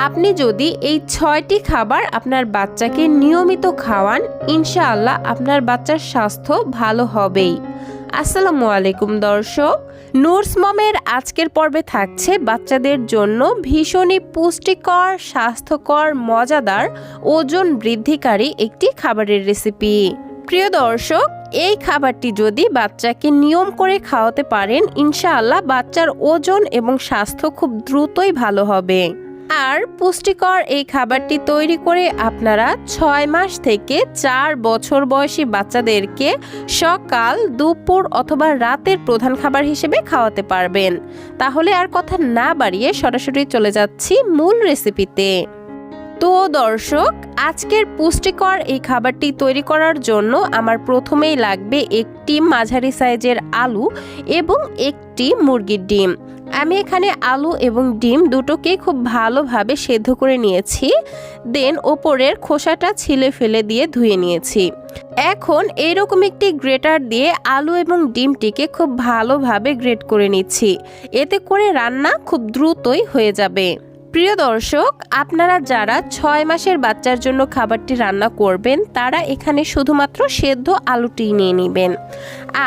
আপনি যদি এই 6টি খাবার আপনার বাচ্চাকে নিয়মিত খাওয়ান, ইনশাআল্লাহ আপনার বাচ্চার স্বাস্থ্য ভালো হবেই। আসসালামু আলাইকুম দর্শক, নুরস মমের আজকের পর্বে থাকছে বাচ্চাদের জন্য ভীষণই পুষ্টিকর, স্বাস্থ্যকর, মজাদার, ওজন বৃদ্ধিকারী একটি খাবারের রেসিপি। প্রিয় দর্শক, এই খাবারটি যদি বাচ্চাকে নিয়ম করে খাওয়াতে পারেন, ইনশাআল্লাহ বাচ্চার ওজন এবং স্বাস্থ্য খুব দ্রুতই ভালো হবে। আর পুষ্টিকর এই খাবারটি তৈরি করে আপনারা 6 মাস থেকে 4 বছর বয়সী বাচ্চাদেরকে সকাল, দুপুর অথবা রাতের প্রধান খাবার হিসেবে খাওয়াতে পারবেন। তাহলে আর কথা না বাড়িয়ে সরাসরি চলে যাচ্ছি মূল রেসিপিতে। তো দর্শক, আজকের পুষ্টিকর এই খাবারটি তৈরি করার জন্য আমার প্রথমেই লাগবে একটি মাঝারি সাইজের আলু এবং একটি মুরগির ডিম। আমি এখানে আলু এবং ডিম দুটোকেই খুব ভালোভাবে সেদ্ধ করে নিয়েছি, দেন ওপরের খোসাটা ছিলে ফেলে দিয়ে ধুয়ে নিয়েছি। এখন এইরকম একটি গ্রেটার দিয়ে আলু এবং ডিমটিকে খুব ভালোভাবে গ্রেট করে নিচ্ছি, এতে করে রান্না খুব দ্রুতই হয়ে যাবে। প্রিয় দর্শক, আপনারা যারা 6 মাসের বাচ্চার জন্য খাবারটি রান্না করবেন তারা এখানে শুধুমাত্র সেদ্ধ আলুটি নিয়ে নেবেন।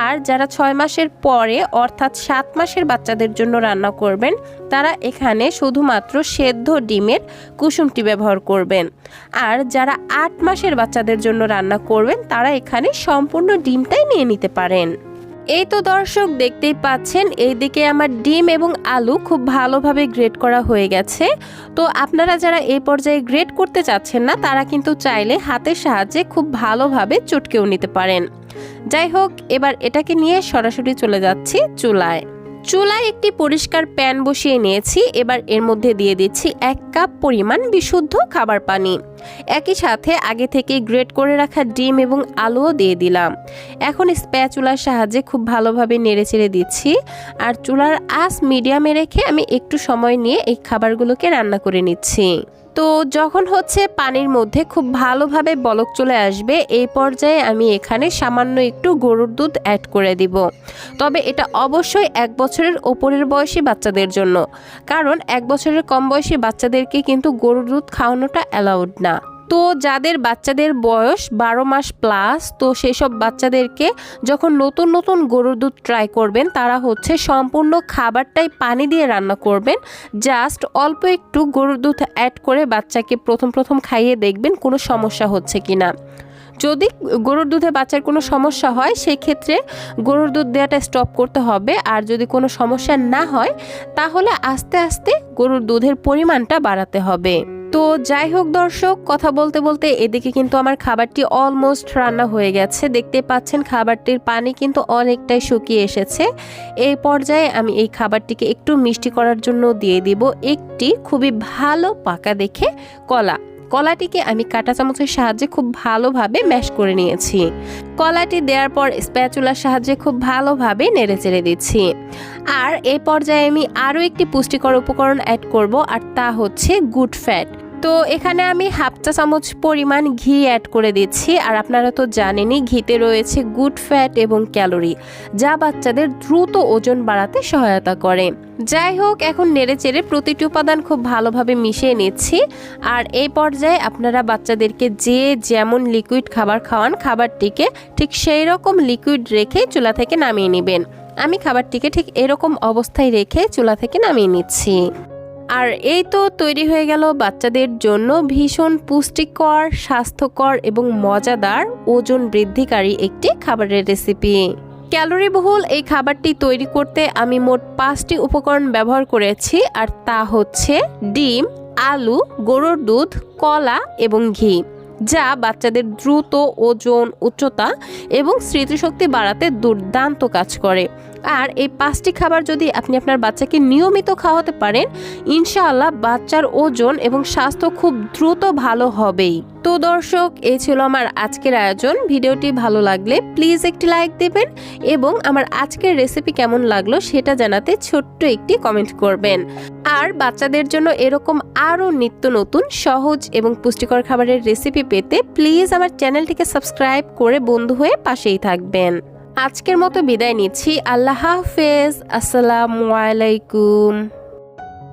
আর যারা 6 মাসের পরে অর্থাৎ 7 মাসের বাচ্চাদের জন্য রান্না করবেন তারা এখানে শুধুমাত্র সেদ্ধ ডিমের কুসুমটি ব্যবহার করবেন। আর যারা 8 মাসের বাচ্চাদের জন্য রান্না করবেন তারা এখানে সম্পূর্ণ ডিমটাই নিয়ে নিতে পারেন। এই তো দর্শক, দেখতেই পাচ্ছেন এইদিকে আমার ডিম এবং আলু খুব ভালোভাবে গ্রেট করা হয়ে গেছে। তো আপনারা যারা এই পর্যায়ে গ্রেট করতে চাচ্ছেন না তারা কিন্তু চাইলে হাতের সাহায্যে খুব ভালোভাবে চটকেও নিতে পারেন। যাই হোক, এবার এটাকে নিয়ে সরাসরি চলে যাচ্ছি চুলায়। চুলায় একটি পরিষ্কার প্যান বসিয়ে নিয়েছি। এবার এর মধ্যে দিয়ে দিচ্ছি 1 কাপ পরিমাণ বিশুদ্ধ খাবার পানি। একই সাথে আগে থেকে গ্রেট করে রাখা ডিম এবং আলুও দিয়ে দিলাম। এখন স্প্যাচুলার সাহায্যে খুব ভালোভাবে নেড়েচেড়ে দিচ্ছি। আর চুলার আঁচ মিডিয়ামে রেখে আমি একটু সময় নিয়ে এই খাবারগুলোকে রান্না করে নিচ্ছি। তো যখন হচ্ছে পানির মধ্যে খুব ভালোভাবে বলক চলে আসবে, এই পর্যায়ে আমি এখানে সামান্য একটু গরুর দুধ অ্যাড করে দিব। তবে এটা অবশ্যই 1 বছরের ওপরের বয়সী বাচ্চাদের জন্য, কারণ 1 বছরের কম বয়সী বাচ্চাদেরকে কিন্তু গরুর দুধ খাওয়ানোটা অ্যালাউড না। তো যাদের বাচ্চাদের বয়স 12 মাস প্লাস, তো সেই সব বাচ্চাদেরকে যখন নতুন নতুন গরুর দুধ ট্রাই করবেন তারা হচ্ছে সম্পূর্ণ খাবারটাই পানি দিয়ে রান্না করবেন। জাস্ট অল্প একটু গরুর দুধ অ্যাড করে বাচ্চাকে প্রথম খাইয়ে দেখবেন কোনো সমস্যা হচ্ছে কিনা। যদি গরুর দুধে বাচ্চার কোনো সমস্যা হয় সেই ক্ষেত্রে গরুর দুধ দেওয়াটা স্টপ করতে হবে। আর যদি কোনো সমস্যা না হয় তাহলে আস্তে আস্তে গরুর দুধের পরিমাণটা বাড়াতে হবে। তো যাই হোক দর্শক, কথা বলতে বলতে এদিকে কিন্তু আমার খাবারটি অলমোস্ট রান্না হয়ে গেছে। দেখতে পাচ্ছেন খাবারটির পানি কিন্তু অনেকটাই শুকিয়ে এসেছে। এই পর্যায়ে আমি এই খাবারটিকে একটু মিষ্টি করার জন্য দিয়ে দিব একটি খুবই ভালো পাকা দেখে কলাটিকে আমি কাঁটা চামচের সাহায্যে খুব ভালোভাবে ম্যাশ করে নিয়েছি। কলাটি দেওয়ার পর স্প্যাচুলার সাহায্যে খুব ভালোভাবে নেড়েচেড়ে দিচ্ছি। আর এই পর্যায়ে আমি আরও একটি পুষ্টিকর উপকরণ অ্যাড করব, আর তা হচ্ছে গুড ফ্যাট। তো এখানে আমি 1/2 চা চামচ পরিমাণ ঘি অ্যাড করে দিচ্ছি। আর আপনারা তো জানেনই ঘিতে রয়েছে গুড ফ্যাট এবং ক্যালোরি, যা বাচ্চাদের দ্রুত ওজন বাড়াতে সহায়তা করে। যাই হোক, এখন নেড়েচেড়ে প্রতিটি উপাদান খুব ভালোভাবে মিশিয়ে নিচ্ছি। আর এই পর্যায়ে আপনারা বাচ্চাদেরকে যে যেমন লিকুইড খাবার খাওয়ান, খাবারটিকে ঠিক সেই রকম লিকুইড রেখে চুলা থেকে নামিয়ে নেবেন। আমি খাবারটিকে ঠিক এরকম অবস্থায় রেখে চুলা থেকে নামিয়ে নিচ্ছি। আর এই তো তৈরি হয়ে গেল বাচ্চাদের জন্য ভীষণ পুষ্টিকর, স্বাস্থ্যকর এবং মজাদার, ওজন বৃদ্ধিকারী একটি খাবারের রেসিপি। ক্যালোরিবহুল এই খাবারটি তৈরি করতে আমি মোট 5টি উপকরণ ব্যবহার করেছি। আর তা হচ্ছে ডিম, আলু, গরুর দুধ, কলা এবং ঘি, যা বাচ্চাদের দ্রুত ওজন, উচ্চতা এবং স্মৃতিশক্তি বাড়াতে দুর্দান্ত কাজ করে। আর এই 5টি খাবার যদি আপনি আপনার বাচ্চাকে নিয়মিত খাওয়াতে পারেন, ইনশাআল্লাহ বাচ্চার ওজন এবং স্বাস্থ্য খুব দ্রুত ভালো হবেই। তো দর্শক, এই ছিল আমার আজকের আয়োজন। ভিডিওটি ভালো লাগলে প্লিজ একটি লাইক দেবেন এবং আমার আজকের রেসিপি কেমন লাগলো সেটা জানাতে ছোট্ট একটি কমেন্ট করবেন। আর বাচ্চাদের জন্য এরকম আরও নিত্য নতুন সহজ এবং পুষ্টিকর খাবারের রেসিপি পেতে প্লিজ আমার চ্যানেলটিকে সাবস্ক্রাইব করে বন্ধু হয়ে পাশেই থাকবেন। আজকের মতো বিদায় নিচ্ছি। আল্লাহ হাফেজ। আসসালামু আলাইকুম।